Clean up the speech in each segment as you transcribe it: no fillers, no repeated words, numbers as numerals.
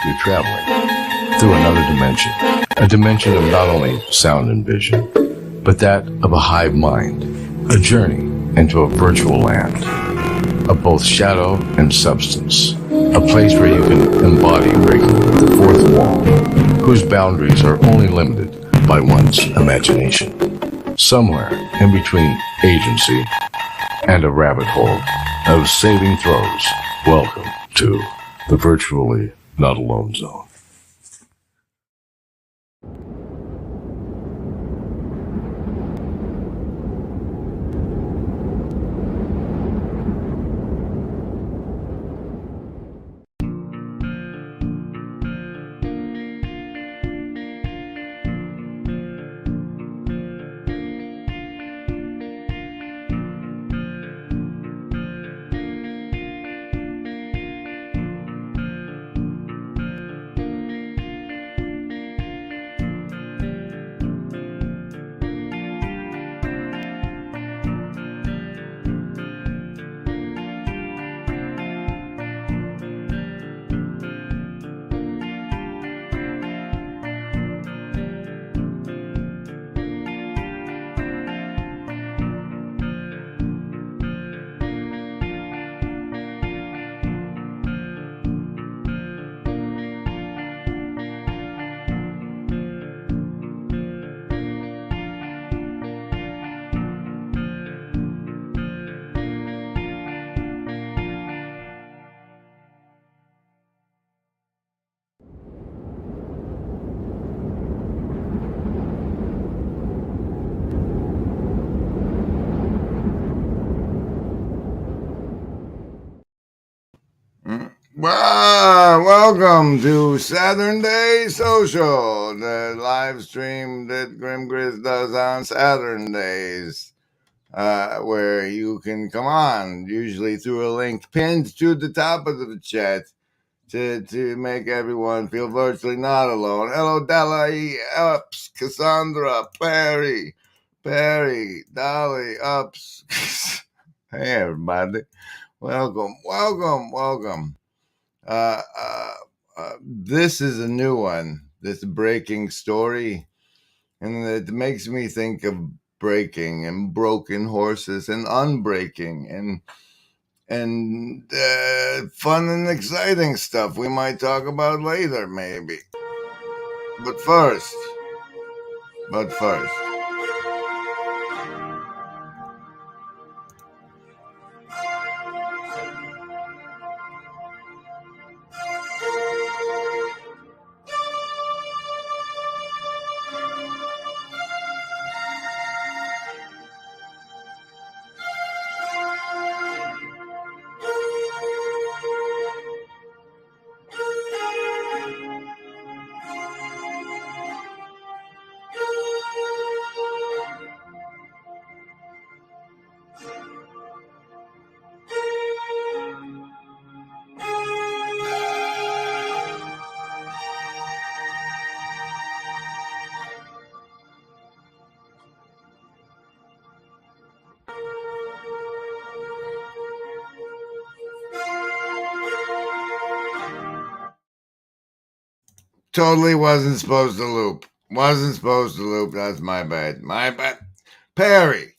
you're traveling through another dimension, a dimension of not only sound and vision, but that of a hive mind, a journey into a virtual land of both shadow and substance, a place where you can embody breaking the fourth wall, whose boundaries are only limited by one's imagination. Somewhere in between agency and a rabbit hole of saving throws, welcome to the Virtually Not Alone Zone. Welcome to Saturn Day Social, the live stream that Grim Grizz does on Saturn days, where you can come on, usually through a link pinned to the top of the chat to make everyone feel virtually not alone. Hello, Dalai, Ups, Cassandra, Perry, Dolly, Ups. Hey, everybody. Welcome. This is a new one, this breaking story, and it makes me think of breaking and broken horses and unbreaking and fun and exciting stuff we might talk about later, maybe. But first. Totally wasn't supposed to loop. That's my bad. Perry.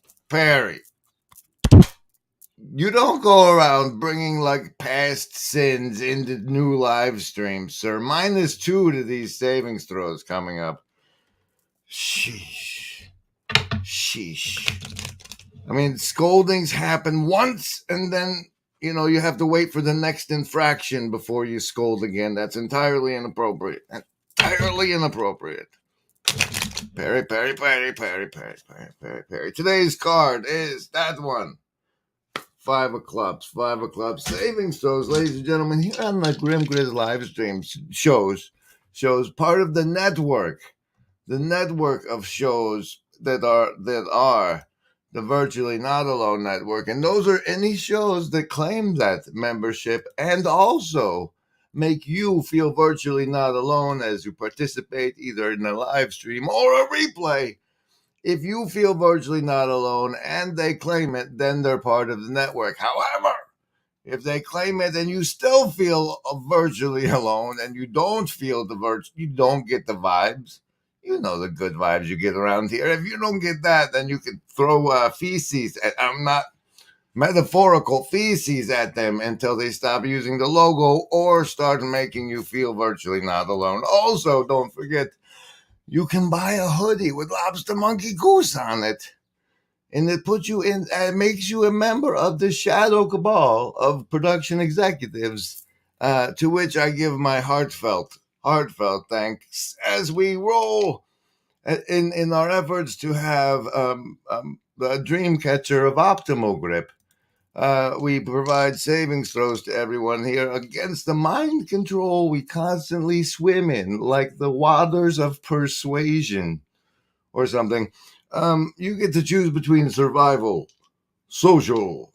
You don't go around bringing like past sins into new live streams, sir. -2 to these savings throws coming up. Sheesh. I mean, scoldings happen once and then, you have to wait for the next infraction before you scold again. That's entirely inappropriate. Perry. Today's card is that one. 5 of clubs. Savings throws, ladies and gentlemen, here on the Grim Grizz live streams shows part of the network of shows that are the Virtually Not Alone network. And those are any shows that claim that membership and also make you feel virtually not alone as you participate either in a live stream or a replay. If you feel virtually not alone and they claim it, then they're part of the network. However, If they claim it and you still feel virtually alone and you don't feel you don't get the vibes. You know the good vibes you get around here. If you don't get that, then you can throw feces. I'm not metaphorical feces at them until they stop using the logo or start making you feel virtually not alone. Also, don't forget, you can buy a hoodie with Lobster Monkey Goose on it. And it puts you in, makes you a member of the shadow cabal of production executives, to which I give my heartfelt thanks as we roll in our efforts to have the dream catcher of optimal grip. We provide savings throws to everyone here against the mind control we constantly swim in, like the waters of persuasion or something. You get to choose between survival, social,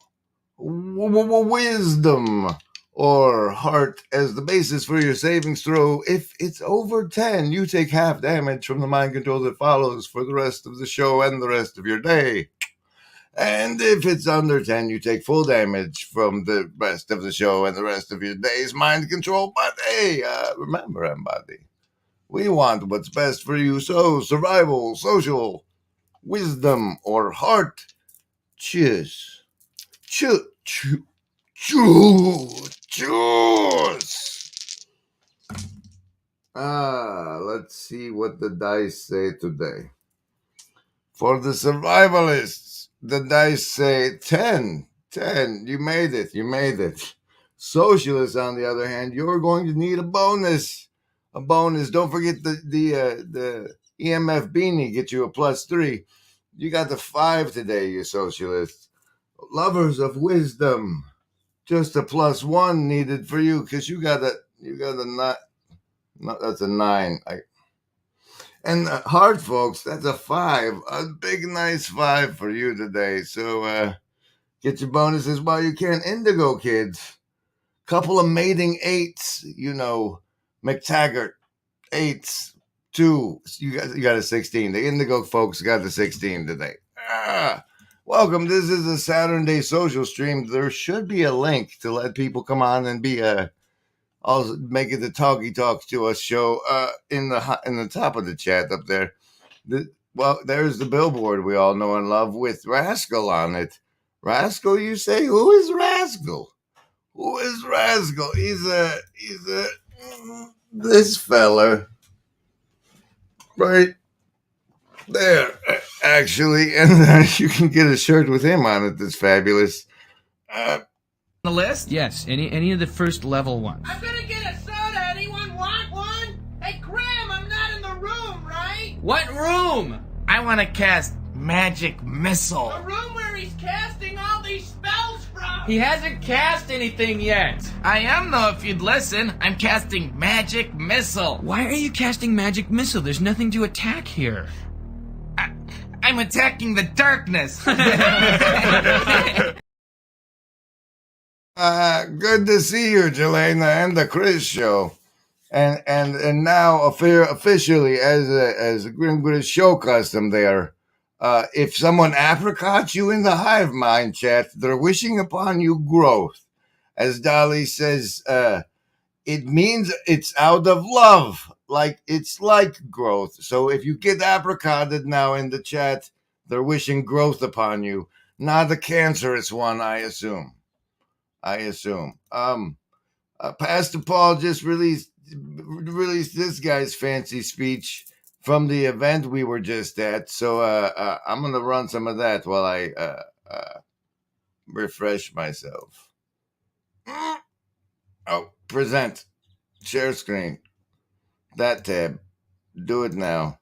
wisdom, or heart as the basis for your savings throw. If it's over 10, you take half damage from the mind control that follows for the rest of the show and the rest of your day. And if it's under 10, you take full damage from the rest of the show and the rest of your day's mind control. But hey, remember, everybody, we want what's best for you. So, survival, social, wisdom, or heart. Cheers. Choose. Let's see what the dice say today. For the survivalists, the dice say 10. 10. You made it. You made it. Socialists, on the other hand, you're going to need a bonus. A bonus. Don't forget the EMF beanie get you a +3. You got the 5 today, you socialists. Lovers of wisdom, just a +1 needed for you because you got a that's a 9. And hard folks, that's a 5, a big nice 5 for you today. So get your bonuses while you can. Indigo kids, couple of mating 8s, McTaggart 8s, 2. You got a 16. The Indigo folks got the 16 today. Welcome. This is a Saturday social stream. There should be a link to let people come on and be also make it the Talkie Talks to Us show in the top of the chat up there. There's the billboard we all know and love with Rascal on it. Rascal, you say? Who is Rascal? Who is Rascal? He's this fella right there, actually, and you can get a shirt with him on it. That's fabulous. The list? Yes, any of the first level ones. I'm gonna get a soda. Anyone want one? Hey, Graham, I'm not in the room, right? What room? I want to cast Magic Missile. The room where he's casting all these spells from. He hasn't cast anything yet. I am, though, if you'd listen. I'm casting Magic Missile. Why are you casting Magic Missile? There's nothing to attack here. I'm attacking the darkness. Good to see you, Jelena, and the Chris Show, and now officially as a Grim Grizz show custom there. If someone apricots you in the hive mind chat, they're wishing upon you growth. As Dolly says, it means it's out of love, it's like growth. So if you get apricoted now in the chat, they're wishing growth upon you, not a cancerous one, I assume. Pastor Paul just released this guy's fancy speech from the event we were just at. So I'm gonna run some of that while I refresh myself. Oh, present, share screen, that tab. Do it now.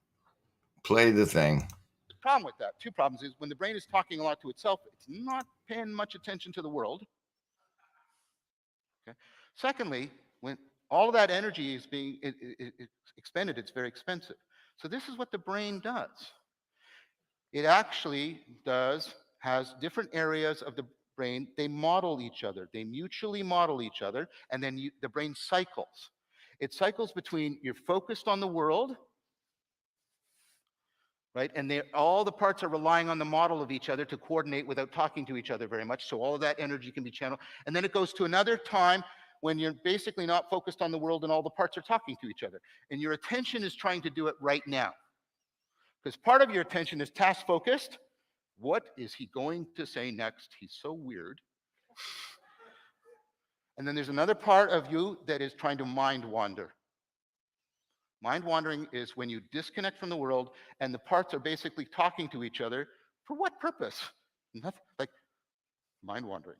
Play the thing. The problem with that, 2 problems, is when the brain is talking a lot to itself, it's not paying much attention to the world. Okay. Secondly, when all of that energy is being expended, it's very expensive. So this is what the brain does. It actually has different areas of the brain. They model each other. They mutually model each other, and then the brain cycles. It cycles between you're focused on the world, right? And all the parts are relying on the model of each other to coordinate without talking to each other very much. So all of that energy can be channeled. And then it goes to another time when you're basically not focused on the world and all the parts are talking to each other. And your attention is trying to do it right now. Because part of your attention is task focused. What is he going to say next? He's so weird. And then there's another part of you that is trying to mind wander. Mind wandering is when you disconnect from the world and the parts are basically talking to each other. For what purpose? Nothing, like mind wandering.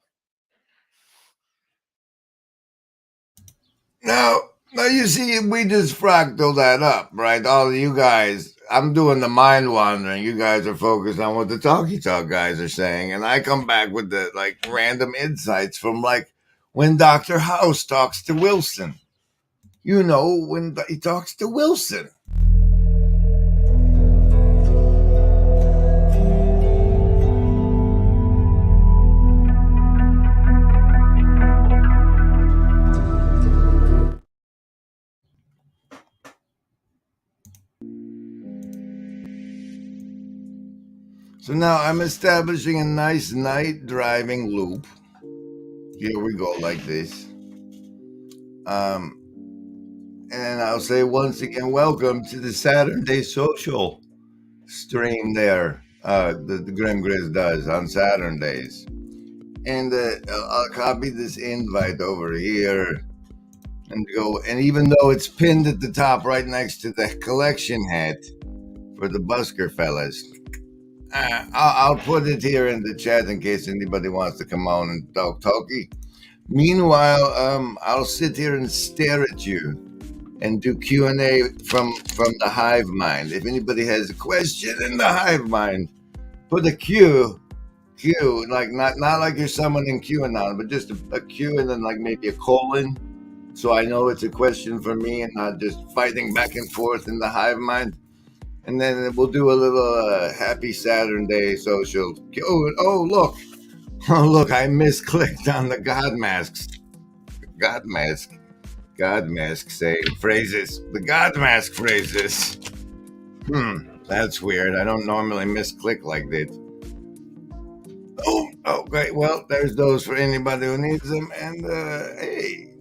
Now you see, we just fractal that up, right? All of you guys, I'm doing the mind wandering. You guys are focused on what the talkie talk guys are saying, and I come back with the like random insights from like when Dr. House talks to Wilson. You know, when he talks to Wilson. So now I'm establishing a nice night driving loop. Here we go, like this. And I'll say once again, welcome to the Saturday social stream there. The Grim Grizz does on Saturdays. And I'll copy this invite over here and go. And even though it's pinned at the top right next to the collection hat for the busker fellas, I'll put it here in the chat in case anybody wants to come on and talk talkie. Meanwhile, I'll sit here and stare at you and do Q&A from the hive mind. If anybody has a question in the hive mind, put a Q, like not like you're summoning QAnon, but just a Q and then like maybe a colon, so I know it's a question for me and not just fighting back and forth in the hive mind. And then we'll do a little happy Saturday social. Oh look, I misclicked on the God mask saying phrases. The God mask phrases. That's weird. I don't normally misclick like that. Oh, okay. Well, there's those for anybody who needs them. And hey.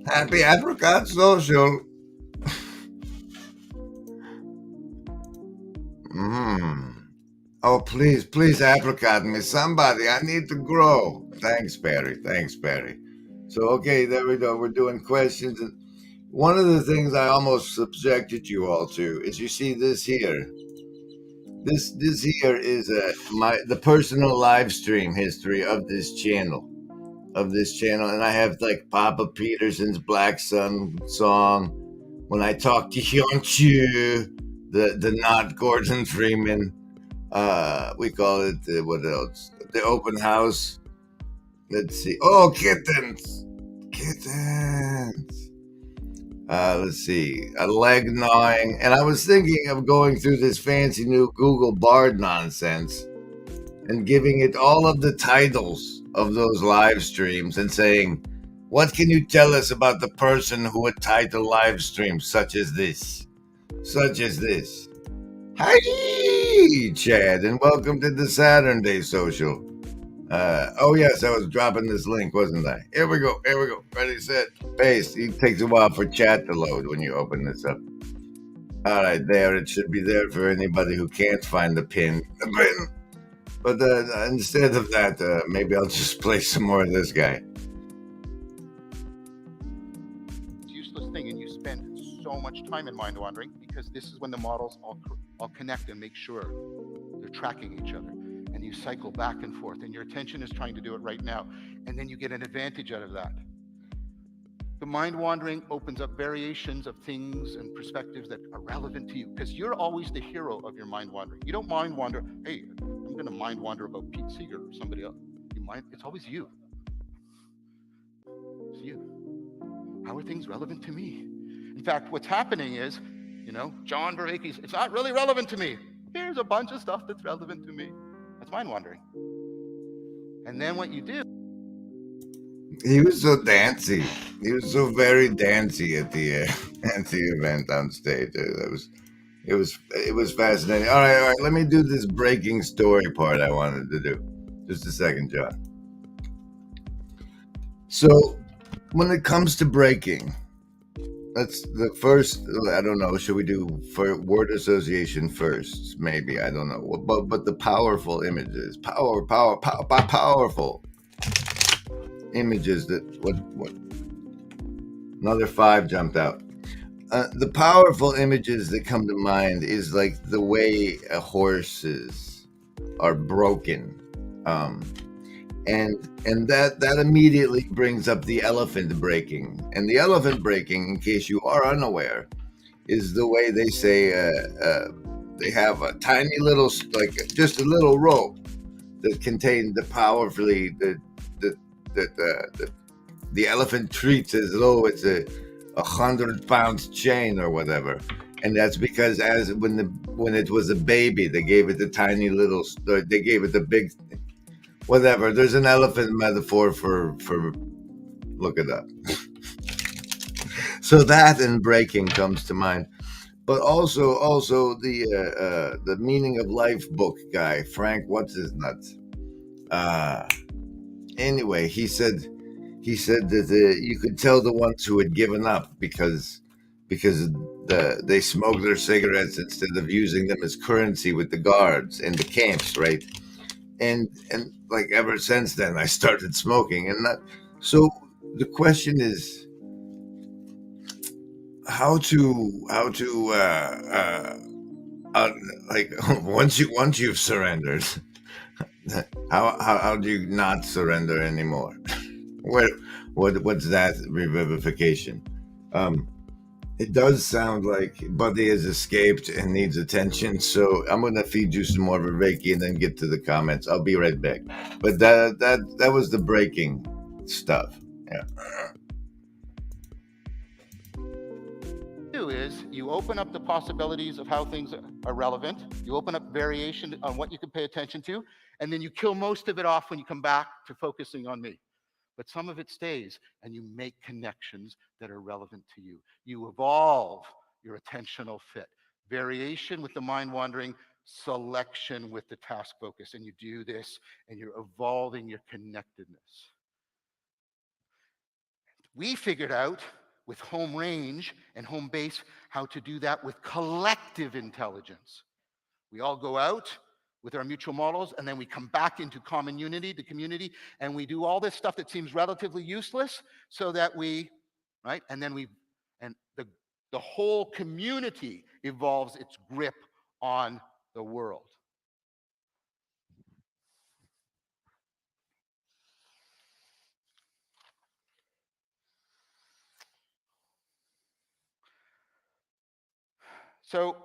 Happy Apricot Social. Oh, please apricot me. Somebody, I need to grow. Thanks, Barry. So, okay, there we go. We're doing questions. And one of the things I almost subjected you all to is you see this here. This here is the personal live stream history of this channel. And I have like Papa Peterson's Black Sun song. When I talk to Hyunchu, the not Gordon Freeman. We call it what else? The open house. Let's see. Oh, kittens. Let's see. A leg gnawing. And I was thinking of going through this fancy new Google Bard nonsense and giving it all of the titles of those live streams and saying, what can you tell us about the person who would title live streams such as this? Hi, Chad, and welcome to the Saturday social. Oh yes, I was dropping this link, wasn't I? Here we go. Ready, set, paste. It takes a while for chat to load when you open this up. All right, there. It should be there for anybody who can't find the pin. But instead of that, maybe I'll just play some more of this guy. It's a useless thing, and you spend so much time in mind wandering because this is when the models all connect and make sure they're tracking each other. And you cycle back and forth, and your attention is trying to do it right now. And then you get an advantage out of that. The mind wandering opens up variations of things and perspectives that are relevant to you because you're always the hero of your mind wandering. You don't mind wander, hey, I'm going to mind wander about Pete Seeger or somebody else. It's always you. It's you. How are things relevant to me? In fact, what's happening is, John Vervaeke's, it's not really relevant to me. Here's a bunch of stuff that's relevant to me. That's mind wandering. And then what you do, He was so dancey. He was so very dancey at the event on stage. It was fascinating. All right. Let me do this breaking story part I wanted to do. Just a second, John. So, when it comes to breaking, that's the first. I don't know. Should we do for word association first? Maybe, I don't know. But the powerful images, powerful images that what another 5 jumped out. The powerful images that come to mind is like the way horses are broken, and that immediately brings up the elephant breaking. And the elephant breaking, in case you are unaware, is the way they say they have a tiny little, like just a little rope that contains the powerfully the elephant treats as though it's a 100-pound chain or whatever. And that's because when it was a baby, they gave it the tiny little, they gave it the big, whatever. There's an elephant metaphor for look it up. So that and breaking comes to mind. But also the Meaning of Life book guy, Frank, what's his nuts? Anyway, he said that you could tell the ones who had given up because they smoked their cigarettes instead of using them as currency with the guards in the camps, right? And like ever since then, I started smoking, and so the question is how to like once you've surrendered, how do you not surrender anymore? What's that revivification? It does sound like Buddy has escaped and needs attention, so I'm gonna feed you some more Reiki and then get to the comments. I'll be right back. But that was the breaking stuff. Yeah. is you open up the possibilities of how things are relevant. You open up variation on what you can pay attention to, and then you kill most of it off when you come back to focusing on me. But some of it stays, and you make connections that are relevant to you. You evolve your attentional fit. Variation with the mind wandering, selection with the task focus. And you do this, and you're evolving your connectedness. We figured out with home range and home base how to do that with collective intelligence. We all go out with our mutual models, and then we come back into common unity, the community, and we do all this stuff that seems relatively useless so that we, right? And then the whole community evolves its grip on the world. So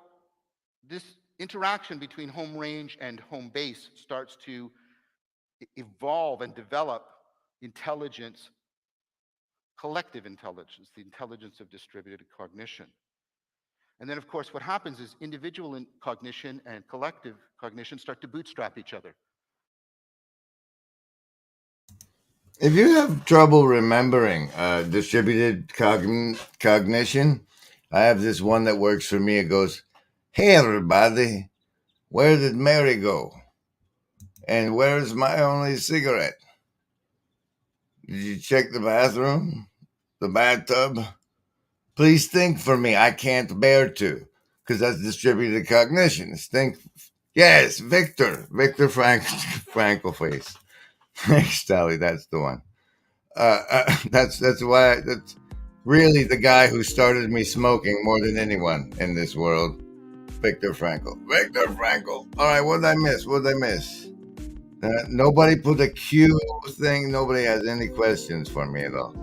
this interaction between home range and home base starts to evolve and develop intelligence, collective intelligence, the intelligence of distributed cognition. And then, of course, what happens is individual cognition and collective cognition start to bootstrap each other. If you have trouble remembering distributed cognition, I have this one that works for me. It goes, "Hey, everybody, where did Mary go? And where's my only cigarette? Did you check the bathroom? The bathtub? Please think for me. I can't bear to." Because that's distributed cognition. It's think. Yes, Victor Frankl face. Thanks, Sally. That's the one. That's really the guy who started me smoking more than anyone in this world. Viktor Frankl. Viktor Frankl. All right, what did I miss? Nobody put a Q thing. Nobody has any questions for me at all.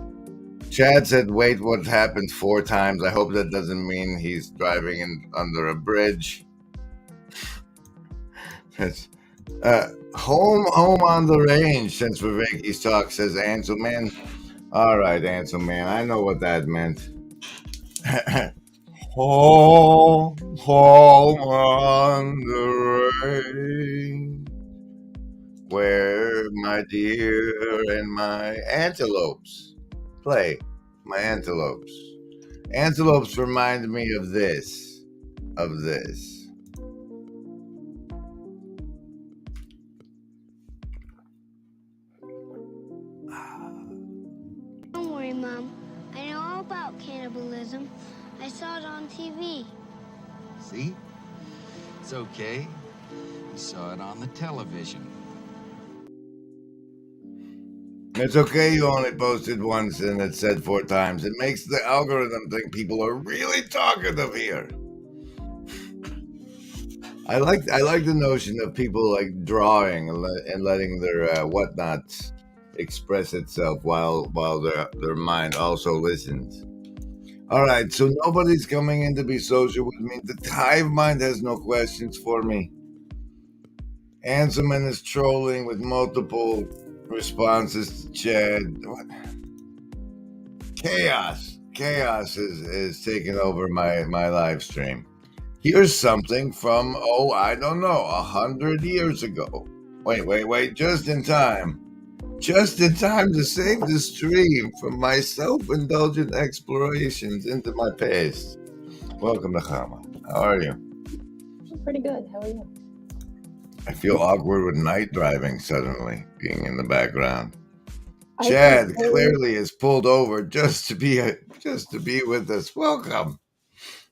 Chad said, "Wait, what happened 4 times?" I hope that doesn't mean he's driving under a bridge. That's home on the range since Viveki's talk, says Ansel Man. All right, Ansel Man, I know what that meant. Home on the range. Where, my dear, and my antelopes? Play, my antelopes. Antelopes remind me of this. Of this. Don't worry, Mom. I know all about cannibalism. I saw it on TV. See? It's okay. You saw it on the television. It's okay you only posted once and it said 4 times. It makes the algorithm think people are really talkative here. I like the notion of people like drawing and letting their whatnots express itself while their mind also listens. All right, so nobody's coming in to be social with me. The hive mind has no questions for me. Anselman is trolling with multiple responses to Chad. What? Chaos is taking over my live stream. Here's something from, I don't know, 100 years ago. Wait, just in time. Just in time to save the stream from my self-indulgent explorations into my past. Welcome to Chama. How are you? Pretty good. How are you? I feel awkward with night driving suddenly, being in the background. Chad clearly is pulled over just to be with us. Welcome.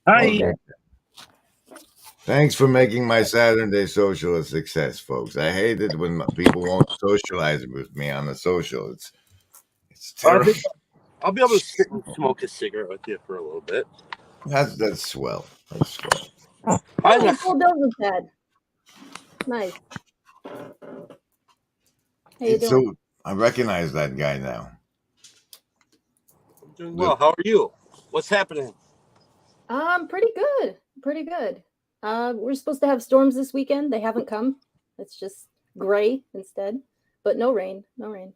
Hi. Welcome. Thanks for making my Saturday social a success, folks. I hate it when people won't socialize with me on the social. It's terrible. I'll be able to sit and smoke a cigarette with you for a little bit. That's swell. That's swell. Oh, you pulled over, Chad. Nice. How you doing? So I recognize that guy now. I'm doing well. How are you? What's happening? Pretty good. Pretty good. We're supposed to have storms this weekend. They haven't come. It's just gray instead, but no rain. No rain.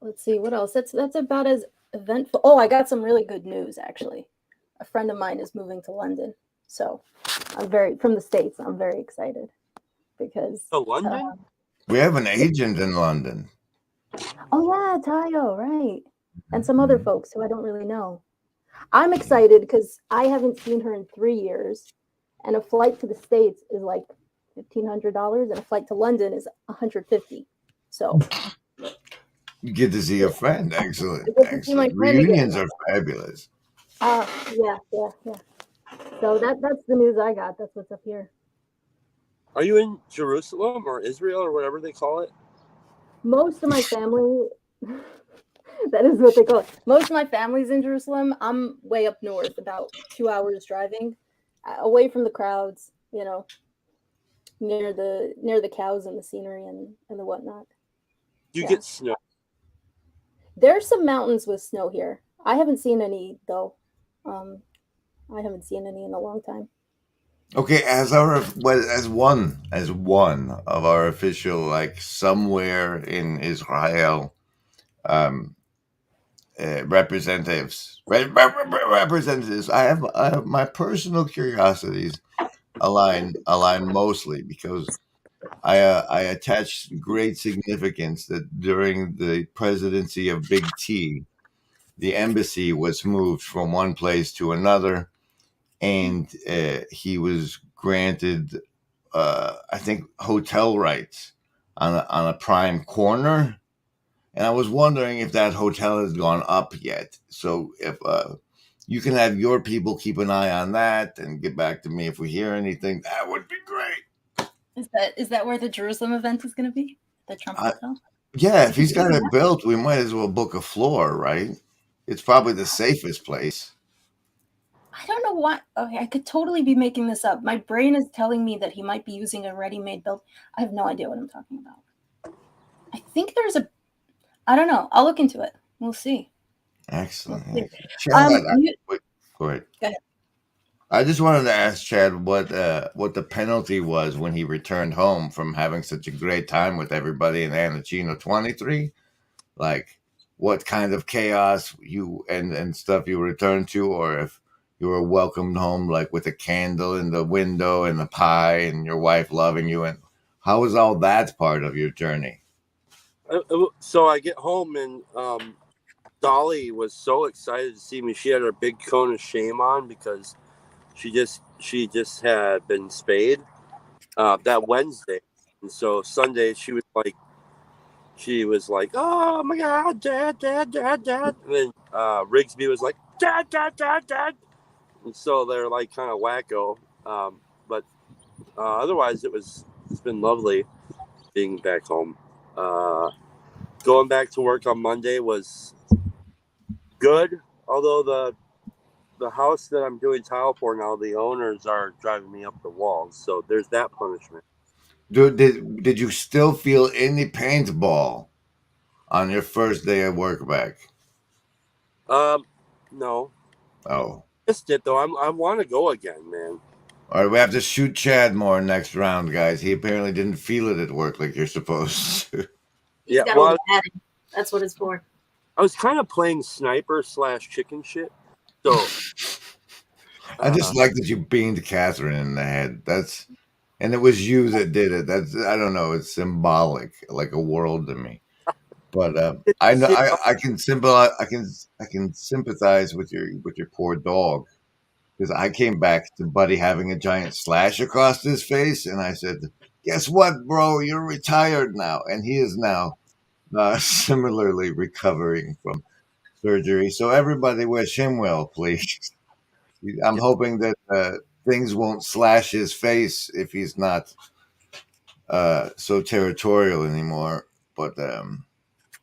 Let's see what else. That's about as eventful. Oh, I got some really good news actually. A friend of mine is moving to London, so from the States. I'm very excited because London. We have an agent in London. Oh yeah, Tayo, right, and some other folks who I don't really know. I'm excited because I haven't seen her in 3 years, and a flight to the States is like $1,500, and a flight to London is $150. So you get to see a friend. Excellent. Excellent. Reunions are fabulous. Yeah. So that's the news I got. That's what's up here. Are you in Jerusalem or Israel or whatever they call it? Most of my family. That is what they call it. Most of my family's in Jerusalem. I'm way up north, about 2 hours driving, away from the crowds, near the cows and the scenery and the whatnot. You get snow? There's some mountains with snow here. I haven't seen any though. I haven't seen any in a long time. Okay, as one of our official, like somewhere in Israel, representatives. I have my personal curiosities align mostly because I attach great significance that during the presidency of Big T, the embassy was moved from one place to another, and he was granted, I think, hotel rights on a prime corner. And I was wondering if that hotel has gone up yet. So if you can have your people keep an eye on that and get back to me if we hear anything, that would be great. Is that where the Jerusalem event is going to be? The Trump hotel? Yeah, if he's got it built, we might as well book a floor, right? It's probably the safest place. I don't know why. Okay, I could totally be making this up. My brain is telling me that he might be using a ready-made build. I have no idea what I'm talking about. I think there's I don't know. I'll look into it. We'll see. Excellent. We'll see. Chad, wait, go ahead. Go ahead. I just wanted to ask Chad what the penalty was when he returned home from having such a great time with everybody in Anachino 23. Like, what kind of chaos you and stuff you returned to, or if you were welcomed home like with a candle in the window and the pie and your wife loving you, and How was all that part of your journey? So I get home and Dolly was so excited to see me. She had her big cone of shame on because she just had been spayed that Wednesday, and so Sunday she was like, "Oh my God, Dad, Dad, Dad, Dad!" And then Rigsby was like, "Dad, Dad, Dad, Dad!" And so they're like kind of wacko, but otherwise it's been lovely being back home. Going back to work on Monday was good, although the house that I'm doing tile for now, the owners are driving me up the walls, so there's that punishment. Did you still feel any paintball on your first day of work back? No, Oh. missed it though. I want to go again, man. All right, we have to shoot Chad more next round, guys. He apparently didn't feel it at work like you're supposed to. He's got all the padding. That's what it's for. I was kind of playing sniper / chicken shit. So I just like that you beamed Catherine in the head. And it was you that did it. I don't know. It's symbolic, like a world to me. But I know I can symbolize. I can sympathize with your poor dog, because I came back to Buddy having a giant slash across his face, and I said, "Guess what, bro? You're retired now," and he is now similarly recovering from surgery. So everybody wish him well, please. I'm hoping that things won't slash his face if he's not so territorial anymore. But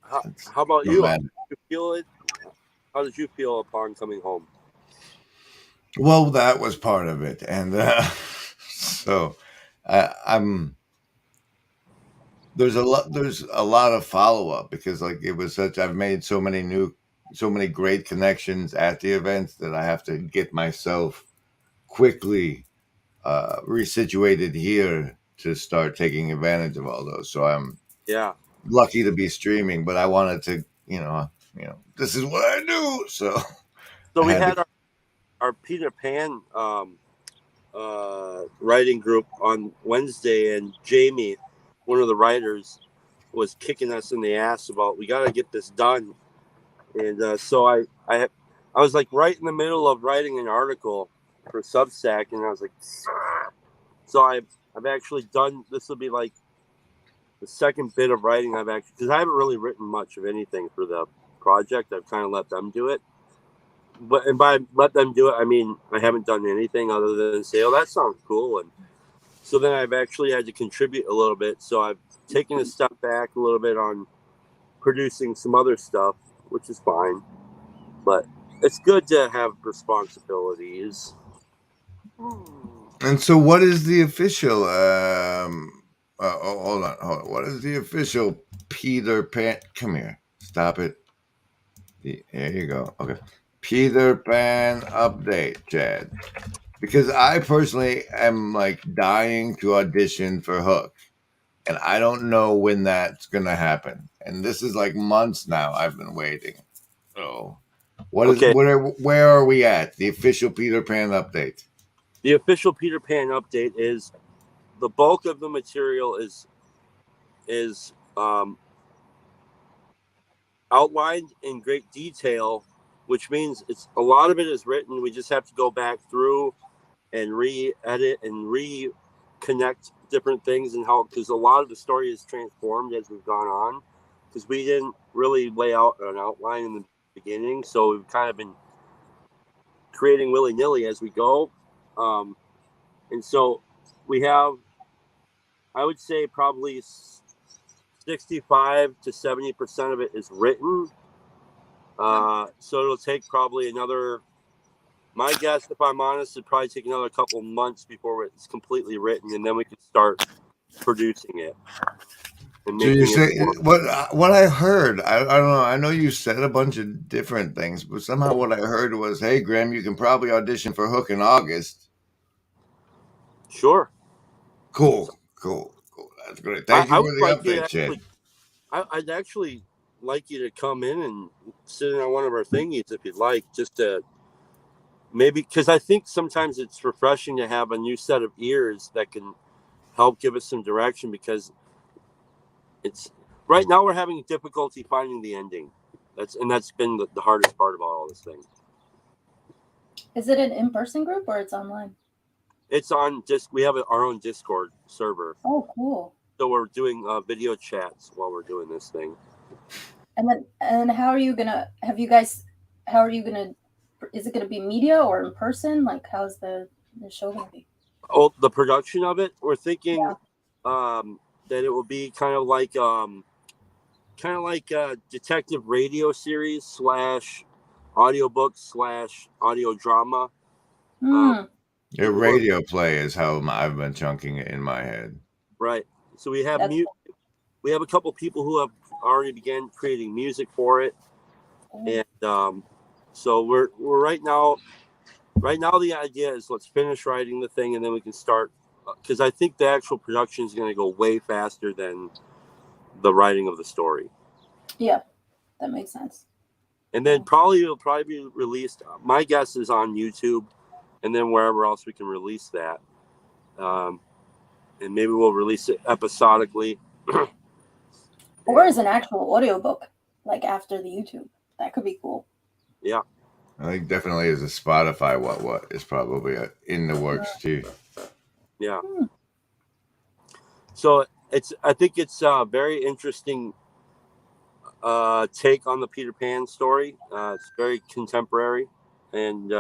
how about no you? matter. Did you feel it? How did you feel upon coming home? Well, that was part of it, and so I'm. There's a lot of follow up, because like it was such. I've made so many great connections at the events that I have to get myself quickly resituated here to start taking advantage of all those. So I'm lucky to be streaming, but I wanted to, this is what I do. So we had our Peter Pan writing group on Wednesday, and Jamie, one of the writers, was kicking us in the ass about, we got to get this done. And so I was like right in the middle of writing an article for Substack, and I was like, so I've actually done, this will be like the second bit of writing I've actually, because I haven't really written much of anything for the project. I've kind of let them do it. And by let them do it, I mean I haven't done anything other than say, oh, that sounds cool. And so then I've actually had to contribute a little bit. So I've taken a step back a little bit on producing some other stuff, which is fine. But it's good to have responsibilities. And so what is the official hold on. What is the official Peter Pan? Come here. Stop it. There you go. Okay. Peter Pan update, Chad. Because I personally am like dying to audition for Hook, and I don't know when that's gonna happen. And this is like months now I've been waiting. So where are we at? The official Peter Pan update. The official Peter Pan update is the bulk of the material is outlined in great detail, which means it's a lot of it is written. We just have to go back through and re-edit and reconnect different things, and how, because a lot of the story is transformed as we've gone on, because we didn't really lay out an outline in the beginning, so we've kind of been creating willy-nilly as we go. And so we have, I would say, probably 65 to 70% of it is written. So it'll take probably another, my guess, if I'm honest, it'd probably take another couple months before it's completely written, and then we can start producing it. So you say what I heard? I don't know. I know you said a bunch of different things, but somehow what I heard was, "Hey, Graham, you can probably audition for Hook in August." Sure. Cool. That's great. Thank you for the update, Chad. I'd actually like you to come in and sit in on one of our thingies if you'd like, just to maybe, because I think sometimes it's refreshing to have a new set of ears that can help give us some direction, because it's right now we're having difficulty finding the ending. That's been the hardest part about all this thing. Is it an in-person group or it's online? It's on we have our own Discord server. Oh, cool. So we're doing video chats while we're doing this thing. And how are you gonna? Is it gonna be media or in person? Like, how's the show gonna be? Oh, the production of it. We're thinking that it will be kind of like a detective radio series / audiobook / audio drama. Your radio play is how I've been chunking it in my head. Right. So we have we have a couple people who have already began creating music for it, and so we're right now the idea is let's finish writing the thing and then we can start, because I think the actual production is going to go way faster than the writing of the story. Yeah, that makes sense. And then it'll probably be released. My guess is on YouTube, and then wherever else we can release that. And maybe we'll release it episodically. Or as an actual audiobook, like after the YouTube. That could be cool. Yeah. I think definitely as a Spotify what is probably in the works too. Yeah. So I think it's a very interesting take on the Peter Pan story. It's very contemporary and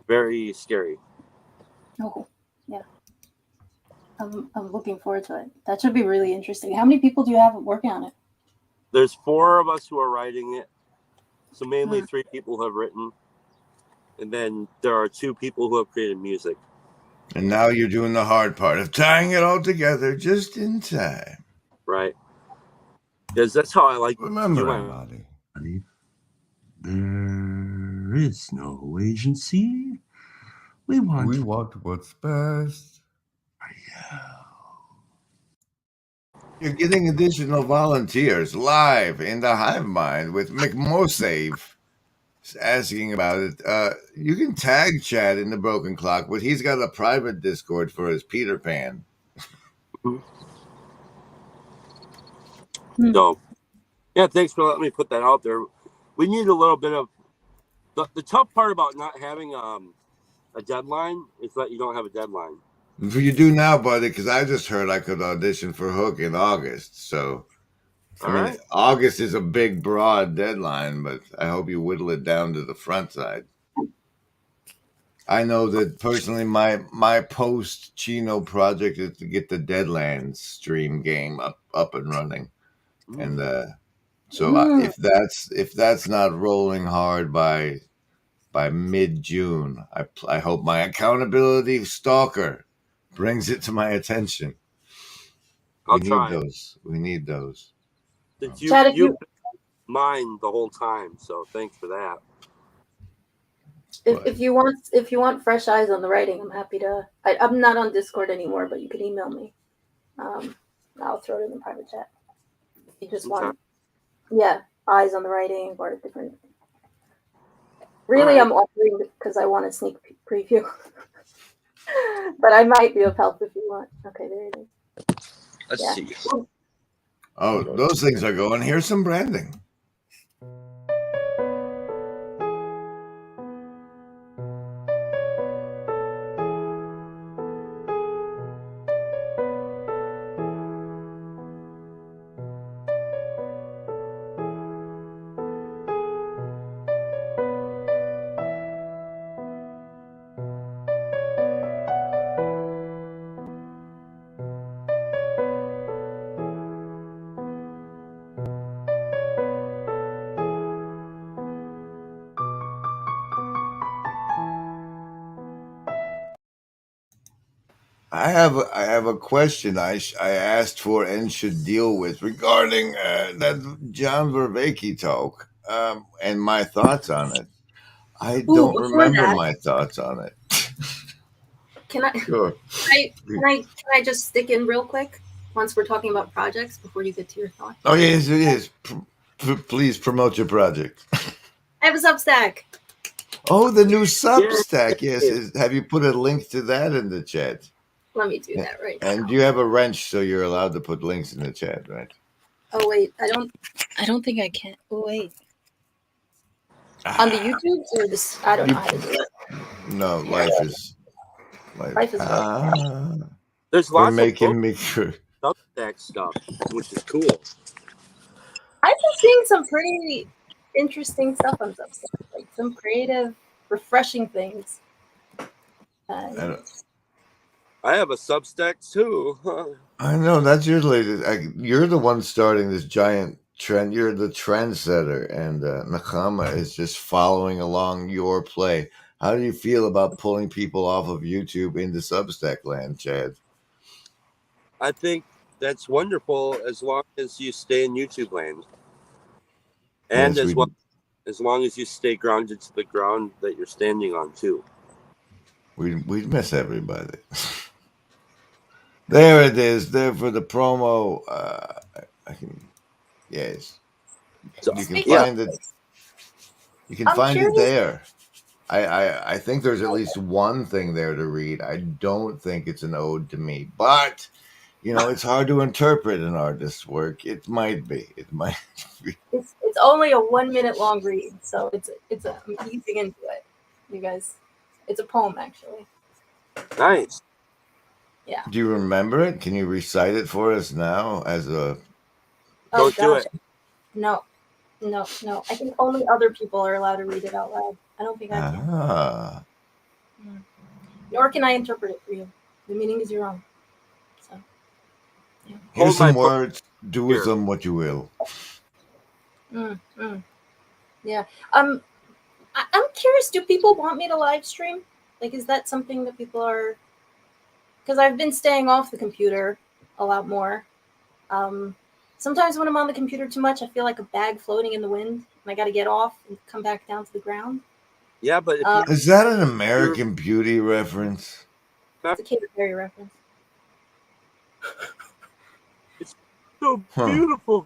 very scary. Oh, yeah. I'm looking forward to it. That should be really interesting. How many people do you have working on it? There's 4 of us who are writing it. So mainly 3 people have written. And then there are 2 people who have created music. And now you're doing the hard part of tying it all together just in time. Right. Because that's how I like Remember, doing it. There is no agency. We want what's best. You're getting additional volunteers live in the Hive Mind with McMosave asking about it. You can tag Chad in the Broken Clock, but he's got a private Discord for his Peter Pan. So, yeah, thanks for letting me put that out there. We need a little bit of the tough part about not having a deadline is that you don't have a deadline. You do now, buddy, because I just heard I could audition for Hook in August. So, I mean, August is a big, broad deadline, but I hope you whittle it down to the front side. I know that personally, my post Chino project is to get the Deadlands stream game up and running, and so if that's not rolling hard by mid-June, I hope my accountability stalker brings it to my attention. We need those. You mine the whole time, so thanks for that. If you want fresh eyes on the writing, I'm happy to. I'm not on Discord anymore, but you can email me. I'll throw it in the private chat. If you just want, eyes on the writing or different. Really, I'm offering because I want a sneak preview. But I might be of help if you want. Okay, there it is. Let's see. Oh, those things are going. Here's some branding. I have a question I asked for and should deal with regarding that John Vervaeke talk and my thoughts on it. I don't remember my thoughts on it. Can I? Sure. Can I just stick in real quick once we're talking about projects before you get to your thoughts? Oh yes. Please promote your project. I have a Substack. Oh, the new Substack. Yes. Have you put a link to that in the chat? Let me do that right And now. you have a wrench, so you're allowed to put links in the chat, right? Oh wait, I don't think I can. Oh wait. On the YouTube or this? I don't know how to do it. No, life is Life is good. There's For lots of making me sure. Substack stuff, which is cool. I've been seeing some pretty interesting stuff on Substack, like some creative, refreshing things. I have a Substack too. I know that's your latest. You're the one starting this giant trend. You're the trendsetter, and Nakama is just following along your play. How do you feel about pulling people off of YouTube into Substack land, Chad? I think that's wonderful as long as you stay in YouTube land, and Yes, as long as you stay grounded to the ground that you're standing on too. we'd miss everybody. There it is. There for the promo. I can. Yes. So, You can find it. You can find it there. I think there's at least one thing there to read. I don't think it's an ode to me, but you know, it's hard to interpret an artist's work. It might be. It might be. It's only a 1 minute long read, so I'm easing into it. You guys, it's a poem actually. Nice. Yeah. Do you remember it? Can you recite it for us now as a? Oh gosh. No. I think only other people are allowed to read it out loud. I don't think I can. Ah. Nor can I interpret it for you. The meaning is your own. So. Yeah. Here's some words. Do with them what you will. Yeah. I'm curious. Do people want me to live stream? Like, is that something that people are? Because I've been staying off the computer a lot more. Sometimes when I'm on the computer too much, I feel like a bag floating in the wind, and I got to get off and come back down to the ground. Yeah, but is that an American Beauty reference? It's a Katy Perry reference. It's so beautiful.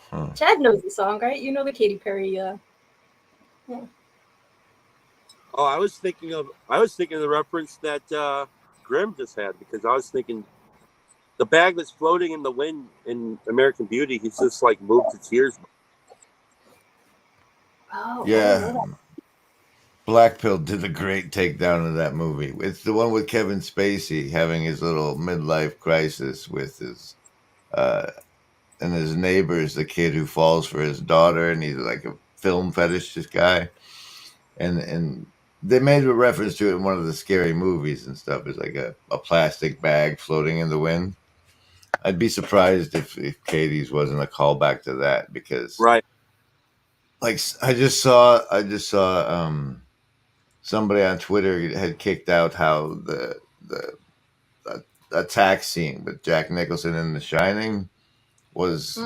Huh. Chad knows the song, right? You know the Katy Perry. Yeah. Oh, I was thinking of the reference that Grimm just had, because I was thinking the bag that's floating in the wind in American Beauty. He's just like moved to tears. Oh. Yeah. Black Pill did a great takedown of that movie. It's the one with Kevin Spacey having his little midlife crisis with his and his neighbor is the kid who falls for his daughter, and he's like a film fetishist guy. And they made a reference to it in one of the scary movies and stuff. It's like a plastic bag floating in the wind. I'd be surprised if Katie's wasn't a callback to that, because right. Like I just saw somebody on Twitter had kicked out how the attack scene with Jack Nicholson in The Shining was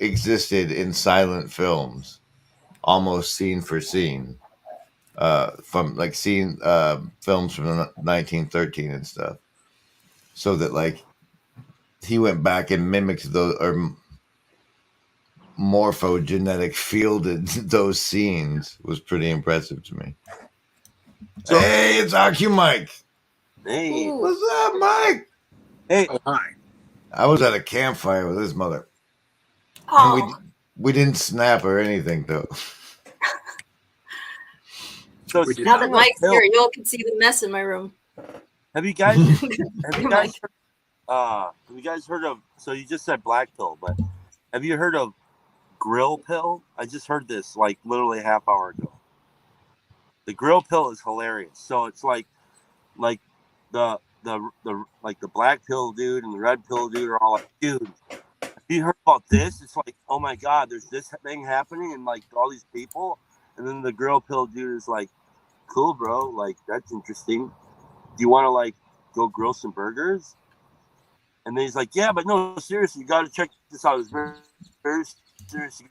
existed in silent films, almost scene for scene, from like films from 1913 and stuff, so that like he went back and mimicked those or morphogenetic fielded those scenes was pretty impressive to me. So, hey, it's AQ Mike. Hey, what's up, Mike? Hey, hi. I was at a campfire with his mother. And we didn't snap or anything though. So now that Mike's here, you all can see the mess in my room. Have you guys heard of? So you just said black pill, but have you heard of grill pill? I just heard this like literally a half hour ago. The grill pill is hilarious. So it's like the black pill dude and the red pill dude are all like, dude, have you heard about this? It's like, oh my god, there's this thing happening and like all these people, and then the grill pill dude is like, cool, bro, like that's interesting. Do you want to like go grill some burgers? And then he's like, yeah, but no, seriously, you got to check this out. It's very, very serious.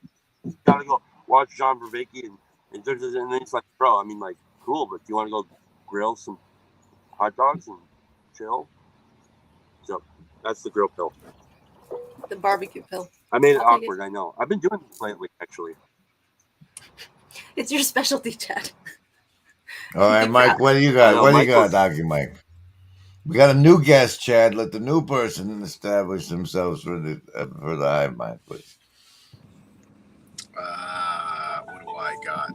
You got to go watch John Vervaeke and then he's like, bro, I mean, like, cool, but do you want to go grill some hot dogs and chill? So that's the grill pill. The barbecue pill. I made it awkward, I know. I've been doing this lately, actually. It's your specialty, Chad. All right, Mike, what do you got? What do you got, Dr. Mike? We got a new guest, Chad. Let the new person establish themselves for the hive mind, please. What do I got?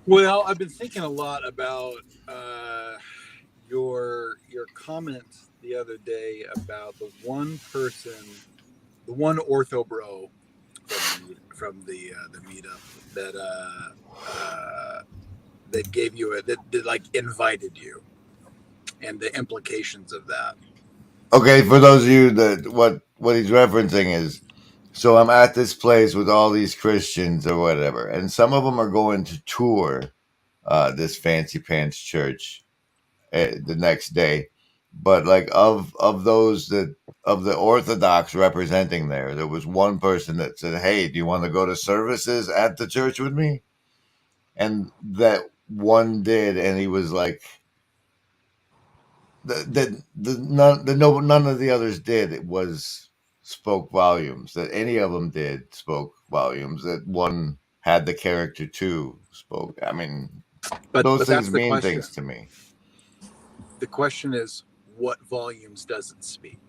Well, I've been thinking a lot about your comment the other day about the one person, the one ortho bro from the meetup that gave you that like invited you, and the implications of that. Okay, for those of you that what he's referencing is, so I'm at this place with all these Christians or whatever, and some of them are going to tour this fancy pants church the next day, but like of those that of the Orthodox representing there was one person that said, "Hey, do you want to go to services at the church with me?" And that one did, and he was like, none of the others did. It was spoke volumes. That any of them did spoke volumes. That one had the character too spoke. I mean, those things That's the mean question. things to me. The question is, what volumes does it speak?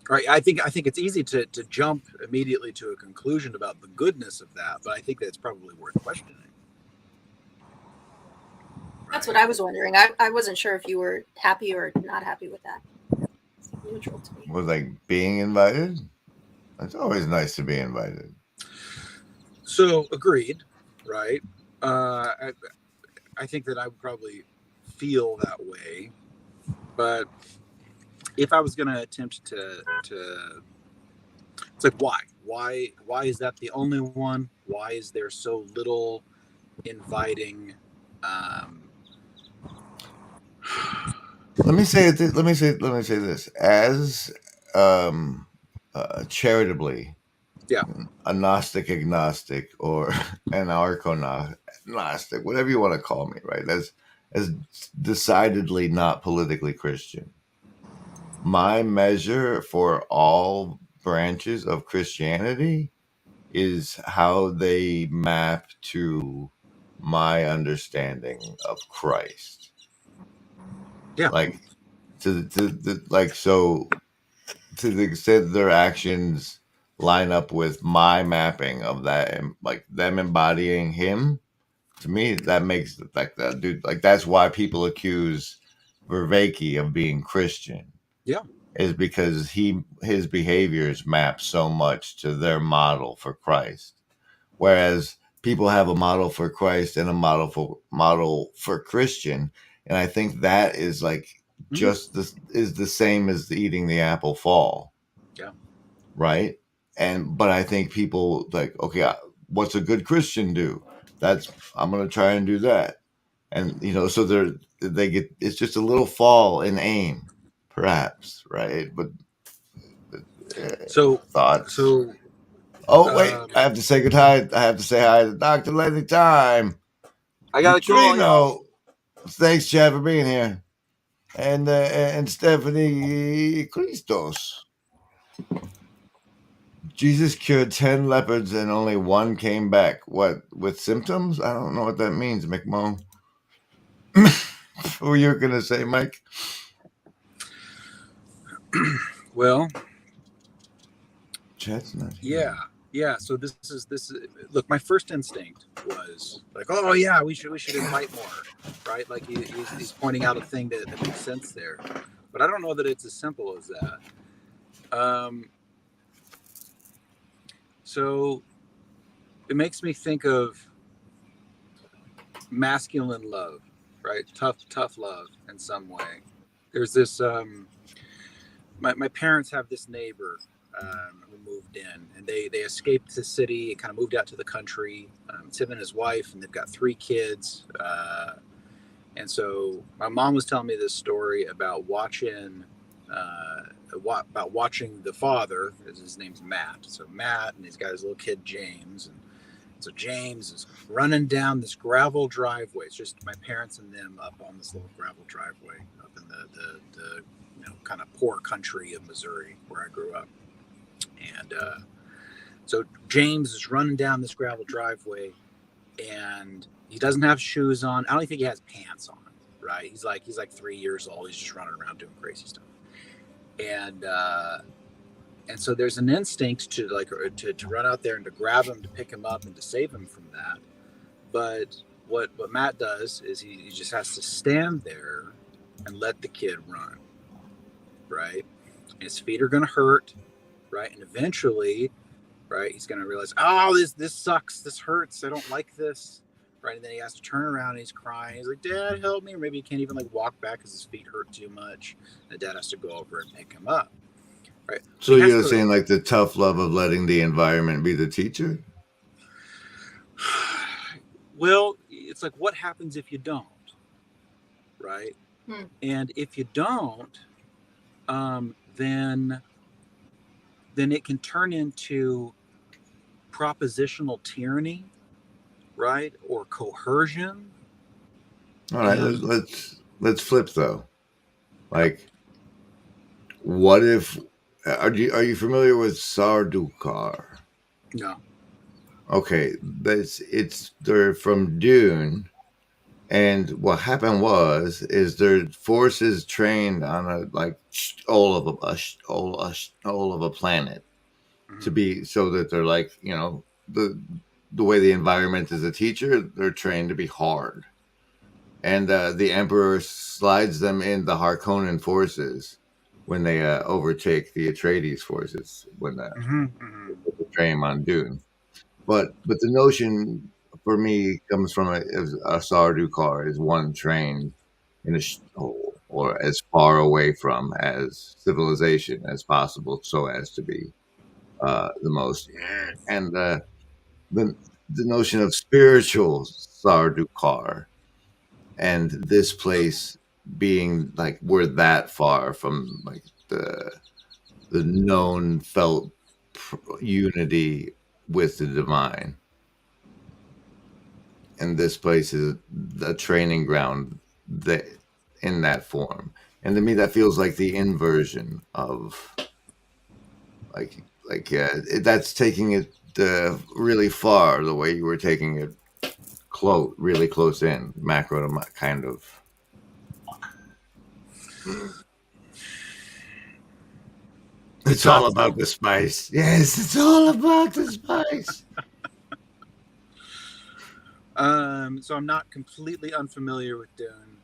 Right. I think it's easy to jump immediately to a conclusion about the goodness of that, but I think that's probably worth questioning. That's what I was wondering. I wasn't sure if you were happy or not happy with that. It's neutral to me. Was like being invited. It's always nice to be invited. So agreed, right? I think that I would probably feel that way, but if I was going to attempt to, it's like why is that the only one? Why is there so little inviting? Let me say it. Let me say this. As charitably, yeah, a Gnostic agnostic or an arco-Gnostic, whatever you want to call me, right? As decidedly not politically Christian. My measure for all branches of Christianity is how they map to my understanding of Christ. Yeah. Like to the extent their actions line up with my mapping of that, and like them embodying him, to me that makes like that dude, like that's why people accuse Vervaeke of being Christian. Yeah. Is because his behaviors map so much to their model for Christ. Whereas people have a model for Christ and a model for Christian. And I think that is like just is the same as eating the apple fall. Yeah. Right. But I think people like, okay, what's a good Christian do? I'm going to try and do that. And, so they get, it's just a little fall in aim, perhaps. Right. But thoughts. Oh, wait, I have to say goodbye. I have to say hi to Dr. Leslie Time. I got to call y'all. Thanks, Chad, for being here. And Stephanie Christos. Jesus cured 10 leopards and only one came back. What, with symptoms? I don't know what that means, McMo. What were you going to say, Mike? Well, Chad's not here. Yeah. So this is look, my first instinct was like, oh yeah, we should invite more, right? Like he's pointing out a thing that makes sense there, but I don't know that it's as simple as that. So it makes me think of masculine love, right? Tough love in some way. There's this. My parents have this neighbor who moved in, and they escaped the city and kind of moved out to the country. It's him and his wife, and they've got 3 kids. And so my mom was telling me this story about watching the father. His name's Matt. So Matt, and he's got his little kid James, and so James is running down this gravel driveway. It's just my parents and them up on this little gravel driveway up in the kind of poor country of Missouri where I grew up. And so James is running down this gravel driveway, and He doesn't have shoes on. I don't think he has pants on. Right? He's like 3 years old. He's just running around doing crazy stuff. And so there's an instinct to to run out there and to grab him, to pick him up, and to save him from that. But what Matt does is he just has to stand there and let the kid run, right? And his feet are going to hurt, right? And eventually, right, he's going to realize, oh, this sucks. This hurts. I don't like this, right? And then he has to turn around and he's crying. He's like, Dad, help me. Or maybe he can't even like walk back because his feet hurt too much. And Dad has to go over and pick him up, right? So you're saying like the tough love of letting the environment be the teacher? Well, it's like, what happens if you don't, right? And if you don't, then it can turn into propositional tyranny, right? Or coercion. All right, let's flip though. Like, what if are you familiar with Sardukar? No. Okay, they're from Dune, and what happened is their forces trained on all of a planet to be, so that they're like, you know, the way the environment is a teacher, they're trained to be hard, and the Emperor slides them in the Harkonnen forces when they overtake the Atreides forces when they train them on Dune. But the notion for me comes from a Sardukar is one trained in or as far away from as civilization as possible, so as to be the most. And the notion of spiritual Sardukar, and this place being like we're that far from like the known felt unity with the divine, and this place is the training ground that in that form. And to me that feels like the inversion of that's taking it really far, the way you were taking it really close in, macro to kind of. It's all about the spice. Yes, it's all about the spice. So I'm not completely unfamiliar with Dune.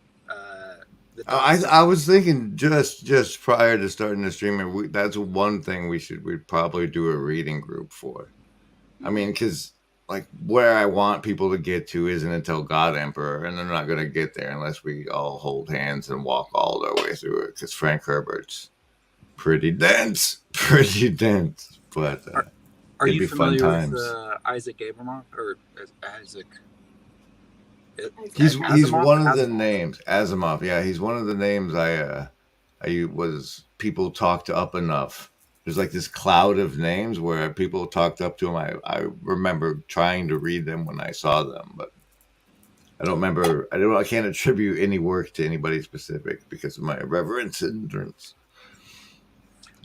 I was thinking just prior to starting the streaming, that's one thing we'd probably do a reading group for. I mean, because like where I want people to get to isn't until God Emperor, and they're not going to get there unless we all hold hands and walk all the way through it. Because Frank Herbert's pretty dense. But are it'd you be fun familiar times. with Isaac Abramoff or Isaac? He's Asimov? one of the names. Asimov, yeah, he's one of the names I people talked up enough. There's like this cloud of names where people talked up to him. I remember trying to read them when I saw them, but I don't remember. I can't attribute any work to anybody specific because of my reverence and ignorance.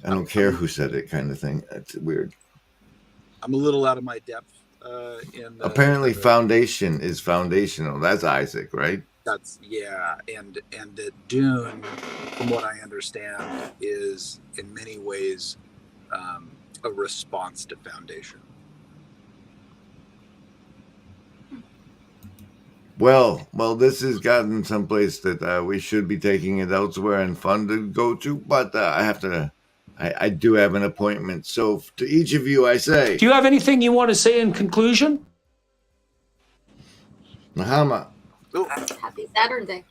I don't care who said it, kind of thing. It's weird. I'm a little out of my depth. Apparently, foundation is foundational. That's Isaac, right? That's and that Dune, from what I understand, is in many ways a response to Foundation. Well, this has gotten someplace that we should be taking it elsewhere and fun to go to, but I do have an appointment. So to each of you, I say, do you have anything you want to say in conclusion? Mahama. Happy Saturn Day.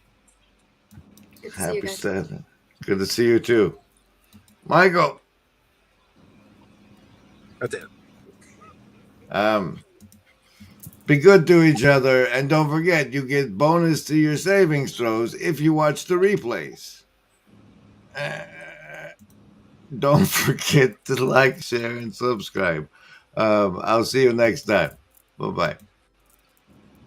Good to see you Happy guys. Saturday. Good to see you too. Michael. That's it. Be good to each other, and don't forget, you get bonus to your savings throws if you watch the replays. Don't forget to like, share, and subscribe. I'll see you next time. Bye-bye.